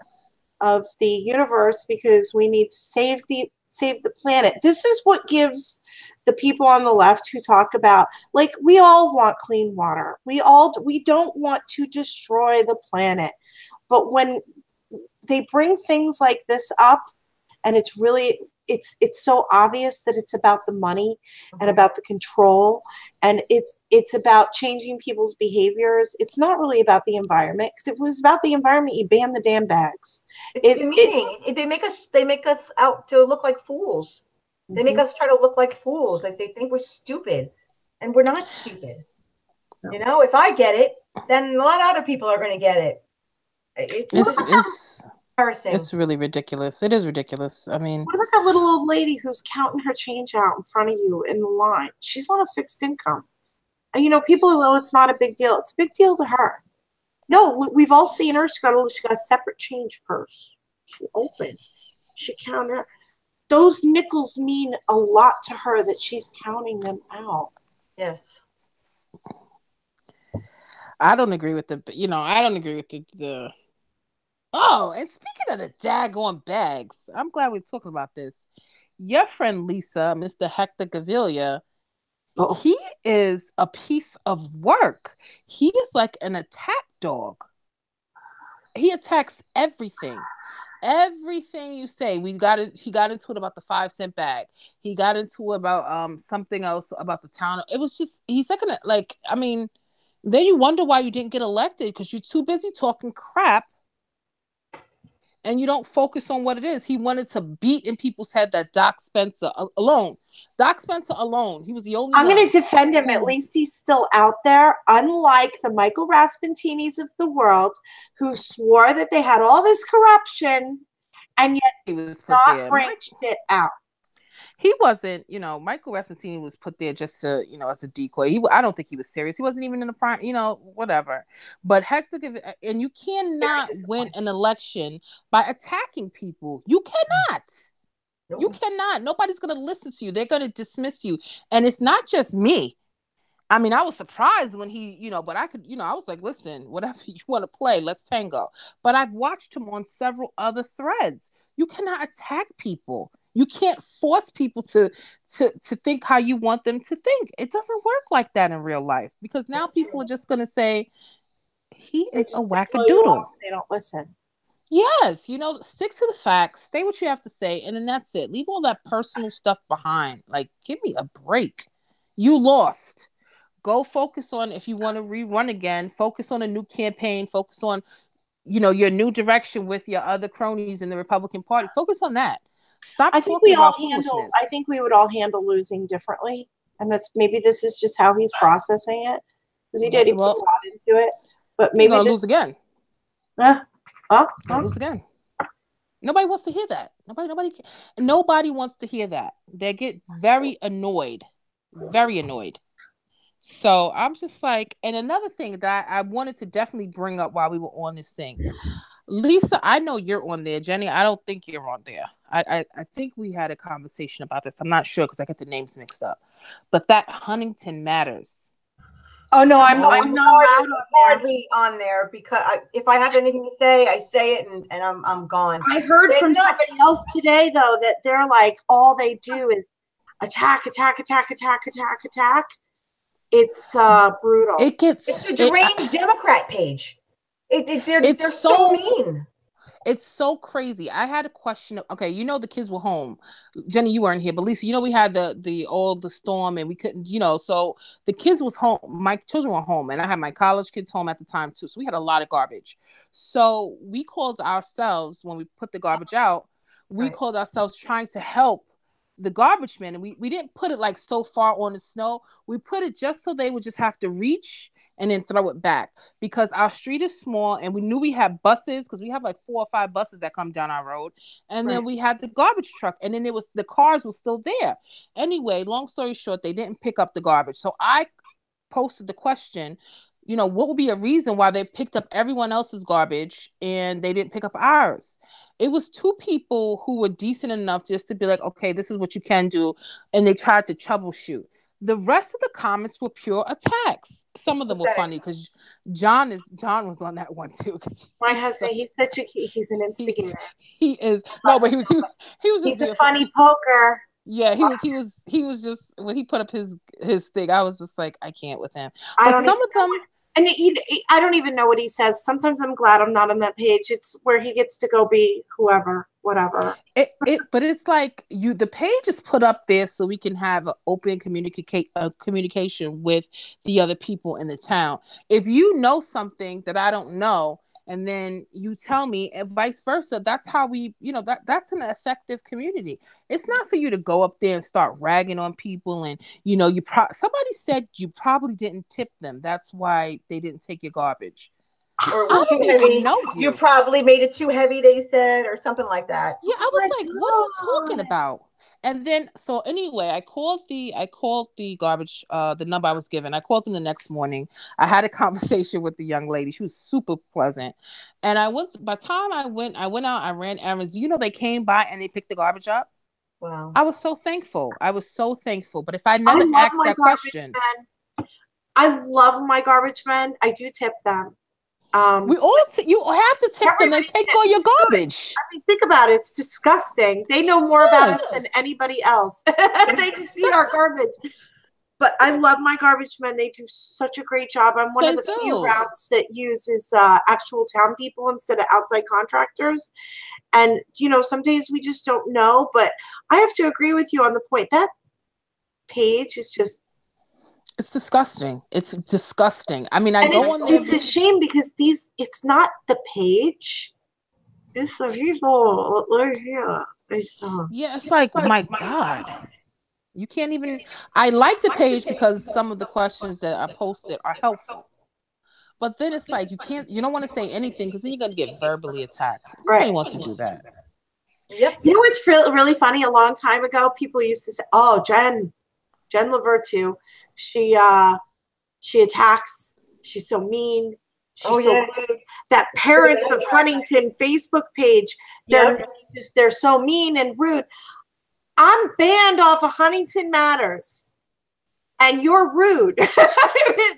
of the universe because we need to save the planet. This is what gives the people on the left who talk about, like, we all want clean water. We don't want to destroy the planet. But when they bring things like this up, and it's so obvious that it's about the money and about the control, and it's about changing people's behaviors. It's not really about the environment, because if it was about the environment, you ban the damn bags. It's demeaning. They make us out to look like fools. They make us try to look like fools. Like they think we're stupid, and we're not stupid. No. If I get it, then a lot of other people are going to get it. It's embarrassing. It's really ridiculous. It is ridiculous. I mean, what about that little old lady who's counting her change out in front of you in the line? She's on a fixed income. And, people know it's not a big deal. It's a big deal to her. No, we've all seen her. She got a separate change purse. She opened. She counted. Those nickels mean a lot to her that she's counting them out. Yes. I don't agree with the Oh, and speaking of the daggone bags, I'm glad we're talking about this. Your friend Lisa, Mr. Hector Gavilia, he is a piece of work. He is like an attack dog. He attacks everything. Everything you say. He got into it about the 5-cent bag. He got into it about something else about the town. It was just, he's like, I mean, then you wonder why you didn't get elected, because you're too busy talking crap and you don't focus on what it is. He wanted to beat in people's head that Doc Spencer alone, he was the only I'm one. going to defend him. At least he's still out there, unlike the Michael Raspentinis of the world, who swore that they had all this corruption and yet he was put not there. bring shit out. He wasn't, Michael Raspentini was put there just to, as a decoy. I don't think he was serious. He wasn't even in the prime, whatever. But Hector, and you cannot win an election by attacking people. You cannot. No. You cannot. Nobody's going to listen to you. They're going to dismiss you. And it's not just me. I mean, I was surprised when he, but I could, I was like, listen, whatever you want to play, let's tango. But I've watched him on several other threads. You cannot attack people. You can't force people to think how you want them to think. It doesn't work like that in real life, because now people are just going to say, he is a wackadoodle. They don't listen. Yes, stick to the facts, say what you have to say, and then that's it. Leave all that personal stuff behind. Like, give me a break. You lost. Go focus on, if you want to rerun again, focus on a new campaign, focus on, your new direction with your other cronies in the Republican Party. Focus on that. Stop. I think we would all handle losing differently, and this is just how he's processing it, because he put a lot into it. But maybe he's gonna lose again. Lose again. Nobody wants to hear that. Nobody wants to hear that. They get very annoyed. Very annoyed. So I'm just like, and another thing that I wanted to definitely bring up while we were on this thing. Lisa, I know you're on there. Jenny, I don't think you're on there. I think we had a conversation about this. I'm not sure because I get the names mixed up. But that Huntington Matters. Oh no, I'm not hardly on there, because if I have anything to say, I say it, and I'm gone. I heard from somebody else today though that they're like, all they do is attack. It's brutal. It's the deranged Democrat page. They're so mean. It's so crazy. I had a question. Okay, the kids were home. Jenny, you weren't here, but Lisa, we had the storm and we couldn't, so the kids was home. My children were home, and I had my college kids home at the time too. So we had a lot of garbage. So we called ourselves, when we put the garbage out, called ourselves trying to help the garbage men, and we didn't put it like so far on the snow. We put it just so they would just have to reach and then throw it back, because our street is small and we knew we had buses, because we have like 4 or 5 buses that come down our road, and then we had the garbage truck, and then the cars were still there. Anyway, long story short, they didn't pick up the garbage. So I posted the question, what would be a reason why they picked up everyone else's garbage and they didn't pick up ours? It was 2 people who were decent enough just to be like, okay, this is what you can do. And they tried to troubleshoot. The rest of the comments were pure attacks. Some of them were funny because John was on that one too. My husband, he's such a he's an instigator. He is but he was just he's a funny poker. Yeah, he was just, when he put up his thing, I was just like, I can't with him. But some of them, and I don't even know what he says. Sometimes I'm glad I'm not on that page. It's where he gets to go be whoever, whatever. But it's like the page is put up there so we can have an open communication with the other people in the town. If you know something that I don't know, and then you tell me, and vice versa, that's how we, that's an effective community. It's not for you to go up there and start ragging on people. And, somebody said you probably didn't tip them. That's why they didn't take your garbage. Or it was too heavy. You probably made it too heavy, they said, or something like that. Yeah, I was like, what are you talking about? And then, so anyway, I called the garbage, the number I was given. I called them the next morning. I had a conversation with the young lady. She was super pleasant. And by the time I went out, I ran errands. They came by and they picked the garbage up. Wow. I was so thankful. But if I never asked that question. I love my garbage men. I do tip them. You have to tip them and take all your garbage. I mean, think about it. It's disgusting. They know more about us than anybody else. They can see our garbage. But I love my garbage men. They do such a great job. I'm one of the few routes that uses actual town people instead of outside contractors. And, some days we just don't know. But I have to agree with you on the point. That page is just... It's disgusting. It's disgusting. I mean, go on there. It's a shame because it's not the page. It's the people. Yeah, it's like, my God. You can't even... I like the page because some of the questions that I posted are helpful. But then it's like, you don't want to say anything because then you're going to get verbally attacked. Nobody wants to do that. Yep. You know what's really funny? A long time ago, people used to say, oh, Jen Lavertu, she attacks. She's so mean. She's so rude. That Parents of Huntington Facebook page, they're so mean and rude. I'm banned off of Huntington Matters, and you're rude.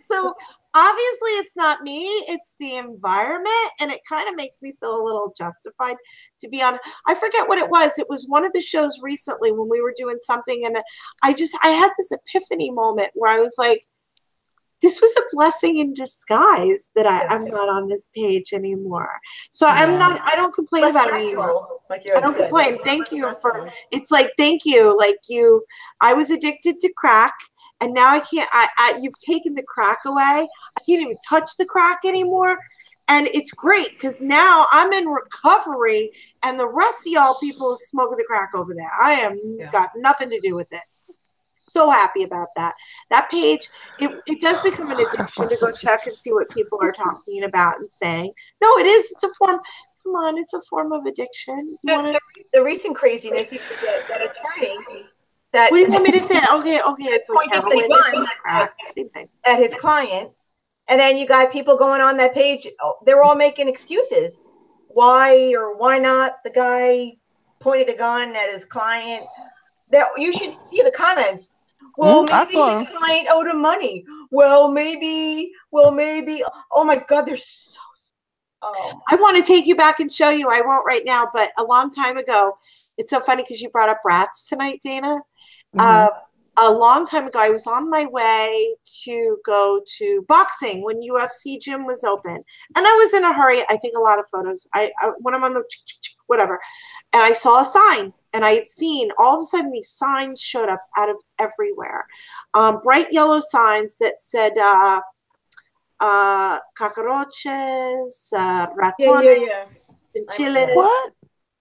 So obviously it's not me, it's the environment, and it kind of makes me feel a little justified, to be honest. I forget what it was. It was one of the shows recently when we were doing something, and I had this epiphany moment where I was like, this was a blessing in disguise that I'm not on this page anymore. So I don't complain about it anymore. I don't complain. Thank you thank you. I was addicted to crack, and now I can't, you've taken the crack away. I can't even touch the crack anymore. And it's great because now I'm in recovery, and the rest of y'all people smoking the crack over there. I am got nothing to do with it. So happy about that. That page, it does become an addiction to go check and see what people are talking about and saying. No, it is. It's a form. Come on, it's a form of addiction. The recent craziness is that attorney. What do you want me to say? Okay, it's like heroin, same thing. At his client, and then you got people going on that page. They're all making excuses. Why or why not? The guy pointed a gun at his client. That you should see the comments. Well, maybe his client owed him money. Well, maybe. Oh my God, they're so. Oh. I want to take you back and show you. I won't right now, but a long time ago. It's so funny because you brought up rats tonight, Dana. A long time ago, I was on my way to go to boxing when UFC gym was open, and I was in a hurry. I take a lot of photos. When I'm on the whatever, and I saw a sign, and I had seen all of a sudden these signs showed up out of everywhere, bright yellow signs that said cockroaches, ratones, chinchillas, what?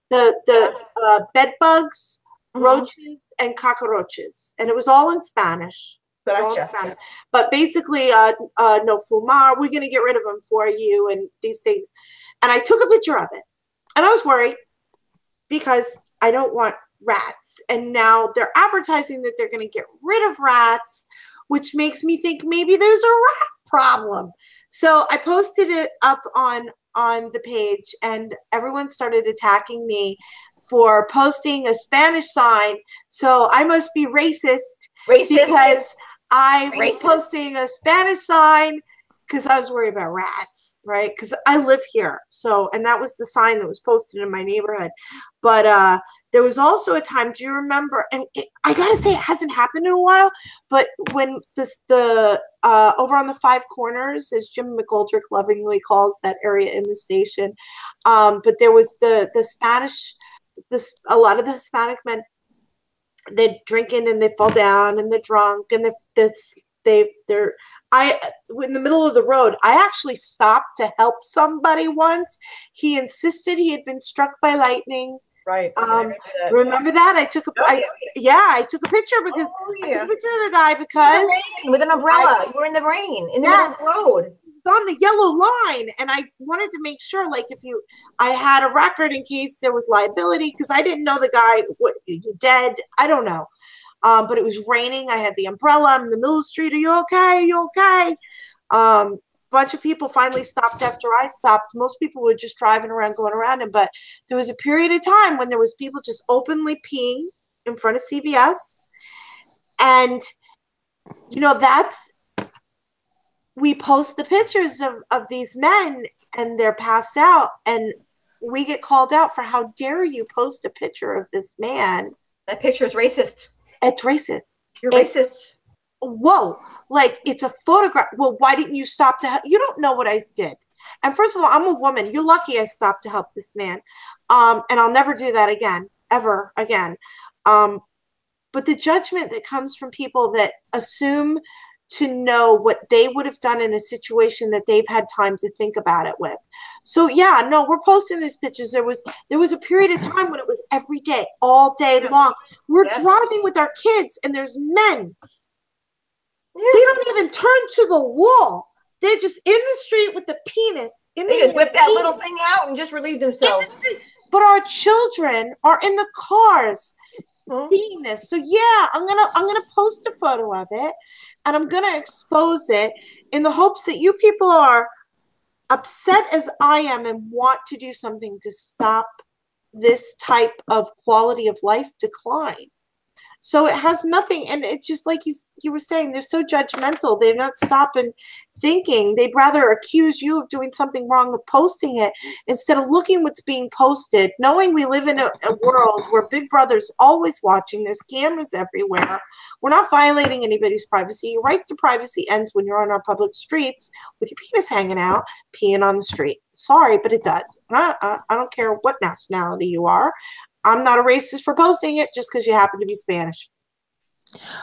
The bed bugs, roaches, and cockroaches, and it was all in Spanish. Gotcha. But basically, no fumar. We're gonna get rid of them for you, and these things. And I took a picture of it, and I was worried because I don't want rats. And now they're advertising that they're gonna get rid of rats, which makes me think maybe there's a rat problem. So I posted it up on the page, and everyone started attacking me for posting a Spanish sign. So I must be racist because I was posting a Spanish sign because I was worried about rats, right? Because I live here. So, and that was the sign that was posted in my neighborhood. But there was also a time, do you remember? And I gotta say, it hasn't happened in a while, but when the over on the Five Corners, as Jim McGoldrick lovingly calls that area in the station, but there was the Spanish, a lot of the Hispanic men, they're drinking and they fall down and they're drunk and they're in the middle of the road. I actually stopped to help somebody once. He insisted he had been struck by lightning. Right. Remember that? I took a I took a picture because I took a picture of the guy because with an umbrella. You were in the rain in the middle of the road. On the yellow line, and I wanted to make sure, like, I had a record in case there was liability, because I didn't know the guy dead. I don't know, but it was raining. I had the umbrella. I'm in the middle of the street. Are you okay? Are you okay? Bunch of people finally stopped after I stopped. Most people were just driving around, going around him, but there was a period of time when there was people just openly peeing in front of CVS, and we post the pictures of these men and they're passed out, and we get called out for, how dare you post a picture of this man? That picture is racist. It's racist. You're racist. Whoa, like, it's a photograph. Well, why didn't you stop to help? You don't know what I did. And first of all, I'm a woman. You're lucky I stopped to help this man. And I'll never do that again, ever again. But the judgment that comes from people that assume to know what they would have done in a situation that they've had time to think about it with. So yeah, no, we're posting these pictures. There was a period of time when it was every day, all day long. We're driving with our kids and there's men. They don't even turn to the wall. They're just in the street with the penis. They just whip that little thing out and just relieve themselves. But our children are in the cars seeing this. So yeah, I'm gonna post a photo of it, and I'm gonna expose it in the hopes that you people are upset as I am and want to do something to stop this type of quality of life decline. So it has nothing, and it's just like you were saying, they're so judgmental. They're not stopping thinking. They'd rather accuse you of doing something wrong of posting it instead of looking what's being posted, knowing we live in a world where Big Brother's always watching. There's cameras everywhere. We're not violating anybody's privacy. Your right to privacy ends when you're on our public streets with your penis hanging out, peeing on the street. Sorry, but it does. I don't care what nationality you are. I'm not a racist for posting it just because you happen to be Spanish.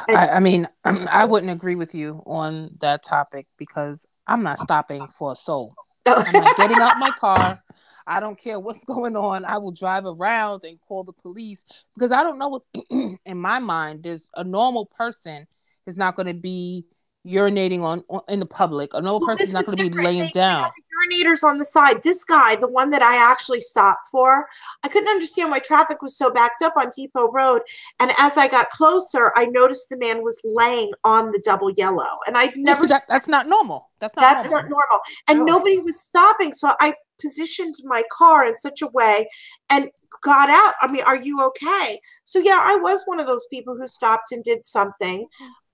I mean, I wouldn't agree with you on that topic because I'm not stopping for a soul. I'm not getting out my car. I don't care what's going on. I will drive around and call the police because I don't know what, in my mind, there's a normal person is not going to be urinating on in the public. A normal person is not going to be laying down. Urinators on the side. This guy, the one that I actually stopped for, I couldn't understand why traffic was so backed up on Depot Road. And as I got closer, I noticed the man was laying on the double yellow. And I'd never. That's not normal. That's not normal. And nobody was stopping. So I positioned my car in such a way and got out. I mean, are you okay? So yeah, I was one of those people who stopped and did something.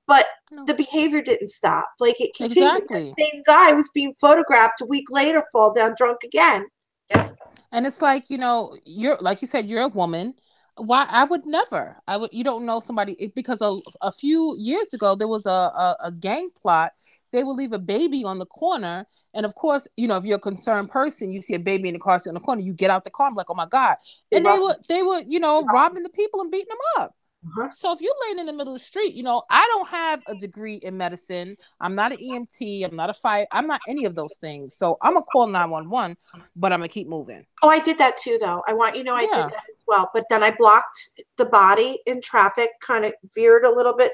But the behavior didn't stop. Like, it continued. Exactly. The same guy was being photographed a week later, fall down drunk again. Yeah. And it's like, you're, like you said, you're a woman. Why? I would never. You don't know somebody, because a few years ago, there was a gang plot. They would leave a baby on the corner. And of course, if you're a concerned person, you see a baby in the car sitting in the corner, you get out the car and like, oh my God. And they were robbing the people and beating them up. Uh-huh. So if you're laying in the middle of the street, I don't have a degree in medicine. I'm not an EMT. I'm not a fire. I'm not any of those things. So I'm going to call 911, but I'm going to keep moving. Oh, I did that too, though. I did that as well. But then I blocked the body in traffic, kind of veered a little bit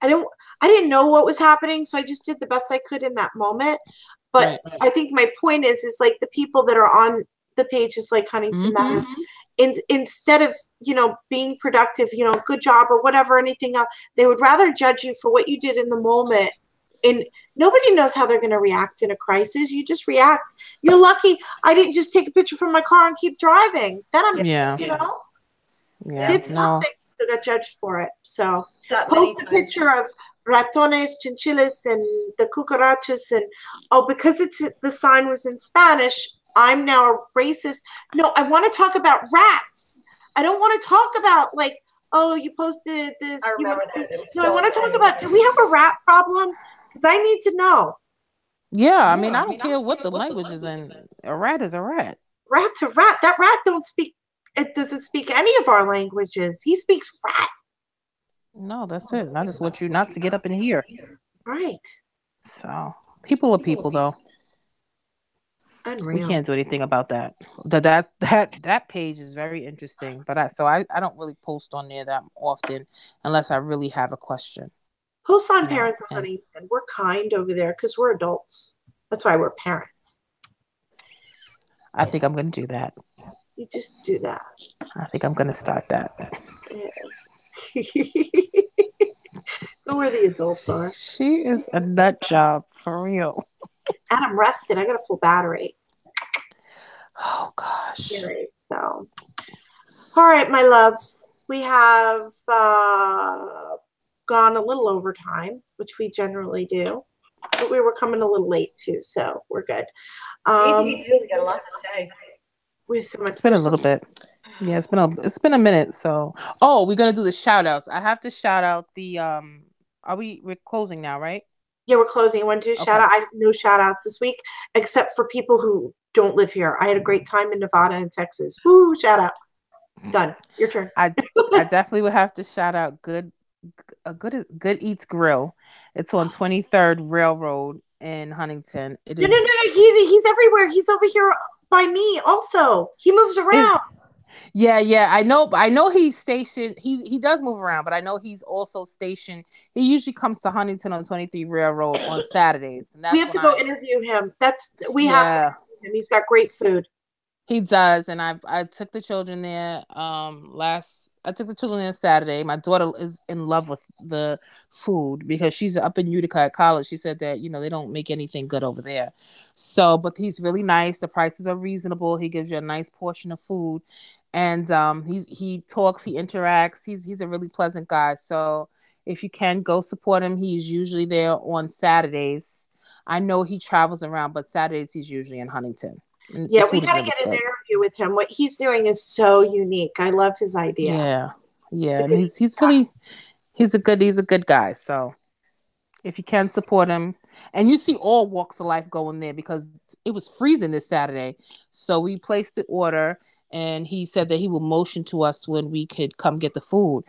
I I didn't know what was happening, so I just did the best I could in that moment. But Right. I think my point is like the people that are on the pages like Huntington Matters, instead of, being productive, good job or whatever, anything else, they would rather judge you for what you did in the moment. And nobody knows how they're going to react in a crisis. You just react. You're lucky I didn't just take a picture from my car and keep driving. Then I'm, Yeah. Yeah. did No. something to get judged for it. So That many post a times. picture of ratones, chinchillas, and the cucarachas, and because the sign was in Spanish, I'm now a racist. No, I want to talk about rats. I don't want to talk about like, oh, you posted this. I you remember must be-" that. It was No, I so want to talk funny. about, do we have a rat problem? Because I need to know. Yeah, I mean, I don't care what the language is in. A rat is a rat. Rat's a rat. That rat don't speak. It doesn't speak any of our languages. He speaks rat. No, that's it. I just want you not to get up in here. Right. So people are people, though. Unreal. We can't do anything about that. That page is very interesting, but I don't really post on there that often unless I really have a question. Post on Yeah, Parents of and- Huntington. We're kind over there because we're adults. That's why we're parents. I think I'm going to do that. You just do that. I think I'm going to start that. Yeah. Know where the adults are. She is a nut job for real. And I'm rested. I got a full battery. Oh gosh. Right, so, all right, my loves. We have gone a little over time, which we generally do, but we were coming a little late too, so we're good. We got a lot to say. We have so much. It's been a little bit. Yeah, it's been a minute. So, we're gonna do the shout outs. I have to shout out the we're closing now, right? Yeah, we're closing. I want to do a shout out. I have no shout outs this week, except for people who don't live here. I had a great time in Nevada and Texas. Woo, shout out. Done. Your turn. I definitely would have to shout out Good Eats Grill. It's on 23rd Railroad in Huntington. It is. No. He's everywhere. He's over here by me also. He moves around. Yeah. I know he's stationed. He does move around, but I know he's also stationed. He usually comes to Huntington on 23 Railroad on Saturdays. And that's we have to go interview him. Have to interview him. He's got great food. He does, and I took the children there I took the children there Saturday. My daughter is in love with the food because she's up in Utica at college. She said that, they don't make anything good over there. So, but he's really nice. The prices are reasonable. He gives you a nice portion of food. And he talks, he interacts. He's a really pleasant guy. So if you can go support him, he's usually there on Saturdays. I know he travels around, but Saturdays he's usually in Huntington. And yeah, we got to get an interview with him. What he's doing is so unique. I love his idea. Yeah, and he's a good guy. So if you can support him, and you see all walks of life going there because it was freezing this Saturday, so we placed the order, and he said that he will motion to us when we could come get the food.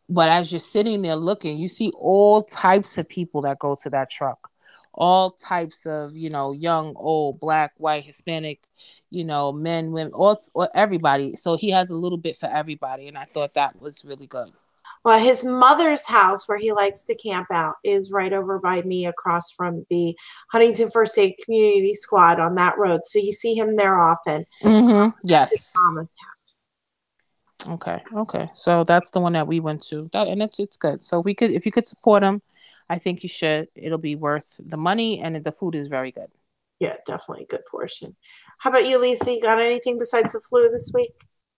But as you're sitting there looking, you see all types of people that go to that truck. All types of, young, old, black, white, Hispanic, men, women, all everybody. So he has a little bit for everybody. And I thought that was really good. Well, his mother's house where he likes to camp out is right over by me across from the Huntington First Aid Community Squad on that road. So you see him there often. Mm-hmm. Yes. His mama's house. Okay. So that's the one that we went to. And it's good. So if you could support him, I think you should. It'll be worth the money, and the food is very good. Yeah, definitely a good portion. How about you, Lisa? You got anything besides the flu this week?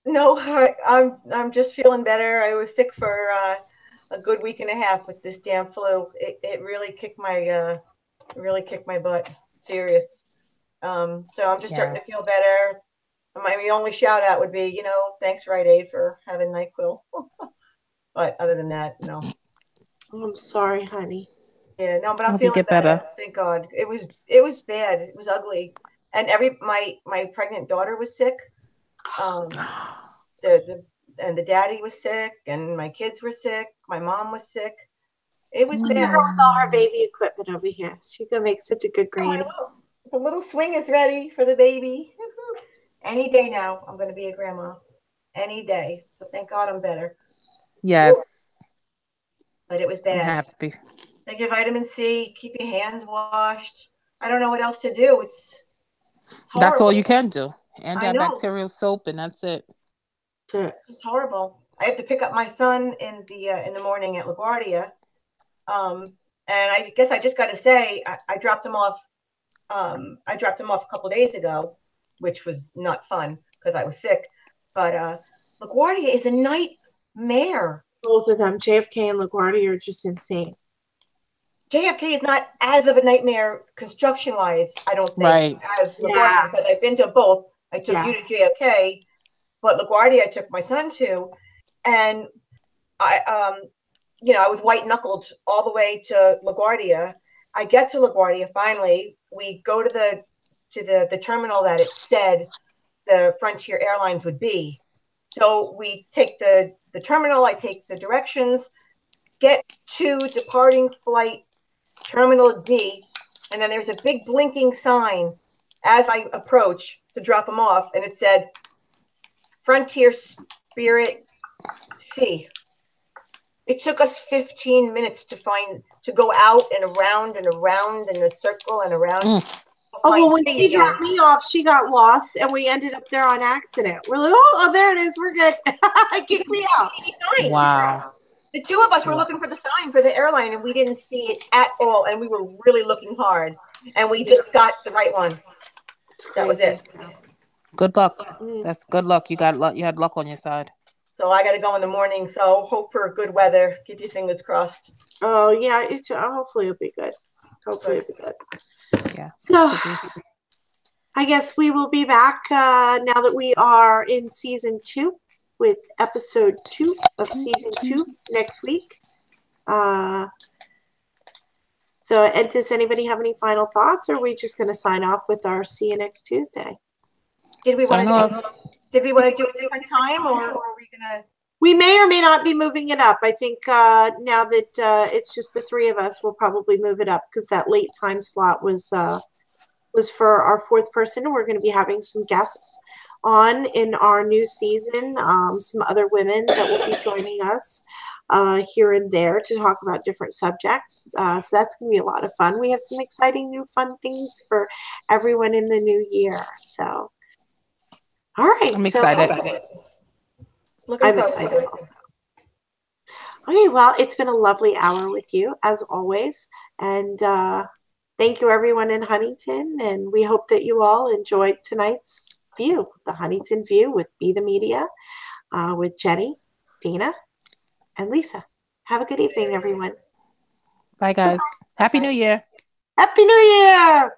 No, I'm just feeling better. I was sick for a good week and a half with this damn flu. It really kicked my butt. Serious. So I'm just starting to feel better. My only shout out would be, thanks Rite Aid for having NyQuil. But other than that, no. I'm sorry, honey. Yeah, no, but I'm feeling better. Thank God. It was bad. It was ugly. And my pregnant daughter was sick. The daddy was sick, and my kids were sick. My mom was sick. It was bad. Her with all her baby equipment over here. She's gonna make such a good granny. The little swing is ready for the baby. Any day now, I'm gonna be a grandma. Any day. So thank God I'm better. Yes. But it was bad. I'm happy. Take your vitamin C, keep your hands washed. I don't know what else to do. It's That's all horrible. you can do. I know. Antibacterial soap, and that's it. It's just horrible. I have to pick up my son in the morning at LaGuardia. And I guess I just got to say, I dropped him off. I dropped him off a couple days ago, which was not fun because I was sick. But LaGuardia is a nightmare. Both of them, JFK and LaGuardia, are just insane. JFK is not as of a nightmare construction-wise, I don't think, Right. as LaGuardia, because I've been to both. I took you to JFK, but LaGuardia I took my son to, and I was white-knuckled all the way to LaGuardia. I get to LaGuardia finally. We go to the terminal that it said the Frontier Airlines would be. So we take the terminal. I take the directions, get to departing flight Terminal D, and then there's a big blinking sign as I approach to drop him off, and it said Frontier Spirit C. It took us 15 minutes to go out and around and around in a circle and around. Oh, well, when she dropped me off, she got lost, and we ended up there on accident. We're like, oh, there it is. We're good. Kick me out. Wow. The two of us were looking for the sign for the airline, and we didn't see it at all, and we were really looking hard, and we just got the right one. That was it. Good luck. That's good luck. You got luck. You had luck on your side. So I got to go in the morning. So hope for good weather. Keep your fingers crossed. Oh yeah, hopefully it'll be good. Hopefully it'll be good. Yeah. So I guess we will be back now that we are in season 2 with episode 2 of season 2 next week. So, Ed, does anybody have any final thoughts, or are we just going to sign off with our see you next Tuesday? Did we want to do a different time, or are we going to? We may or may not be moving it up. I think now that it's just the 3 of us, we'll probably move it up because that late time slot was for our 4th person. We're going to be having some guests on in our new season, some other women that will be joining us here and there to talk about different subjects. So that's going to be a lot of fun. We have some exciting new fun things for everyone in the new year. So, all right. I'm excited. I'm excited also. Okay, well, it's been a lovely hour with you, as always. And thank you, everyone in Huntington. And we hope that you all enjoyed tonight's view, the Huntington View with Be the Media, with Jenny, Dina, and Lisa. Have a good evening, everyone. Bye, guys. Happy New Year. Happy New Year.